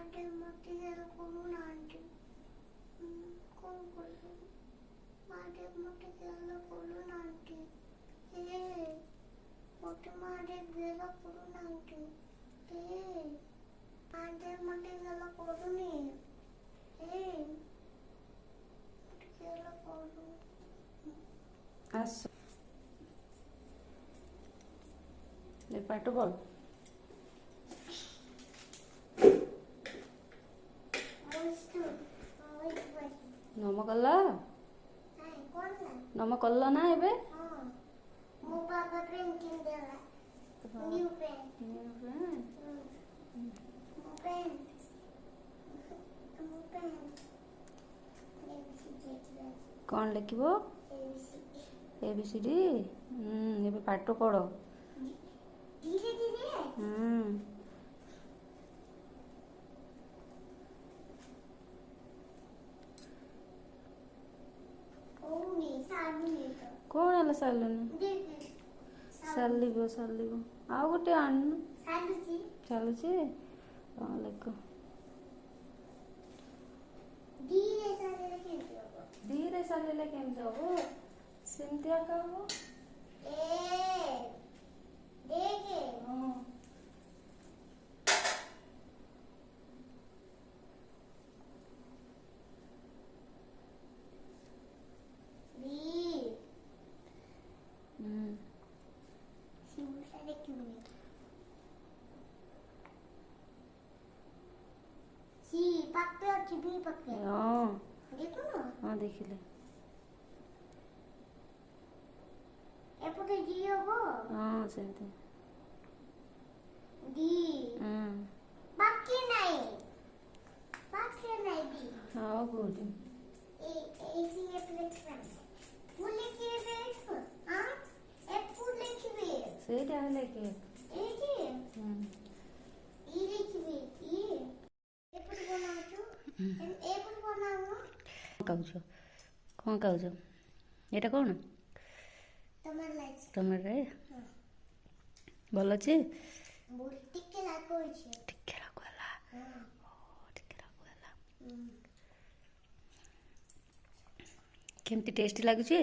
মাঠের মধ্যে গেল করুন আন্টি কোন করুন মাঠের মধ্যে গেল করুন আন্টি ওটা মাঠে গেল করুন আন্টি মাঠের মধ্যে গেল করুনি গেল করুন আসো এ পাঠ বল ନମ କଲ ନମ କଲ ନା ଏବେ ମୋ ବାବା ପେନ୍ କିଣିଦେଲା ନ୍ୟୁ ପେନ୍ ମୋ ପେନ୍ କ'ଣ ଲେଖିବ ଏ ବି ସି ଡି ଏବେ ପାଠ ପଢ଼ ଧୀରେ ଧୀରେ କ'ଣ ହେଲା ସାରିଲୁନି ସାରିବ ଆଉ ଗୋଟେ ଆଣୁନୁ ଚାଲୁଛି କ'ଣ ଲେଖ ଧୀରେ ସାରିଲେ କେମିତି ହବ ସେମିତି ଆକା ହବ ହଁ ହଁ ଦେଖିଲେ ଏପଟେ ଜି ହବ ହଁ ସେମିତି ଡି ବାକି ନାହିଁ ଡି ଆଉ କୋଉଠି ଏଇଠି ଏଫ୍ ଲେଖିବା ମୁଁ ଲେଖିବି ଏଫ୍ ଲେଖିବି ସେଇଟା ହେଲେ କି ଏଇଠି ଇ ଲେଖିବି ଇ ଏପଟେ ବନାଉଛୁ ଏପଟେ ବନାଉ ଖାଉଛ କ'ଣ ଖାଉଛ ଏଇଟା କ'ଣ ଟମାଟୋ ଭଲ ଅଛି ଟିକେ ଲାଗୁଛି ଟିକେ ରାଗ ହେଲା ଟିକେ ରାଗ ହେଲା କେମିତି ଟେଷ୍ଟି ଲାଗୁଛି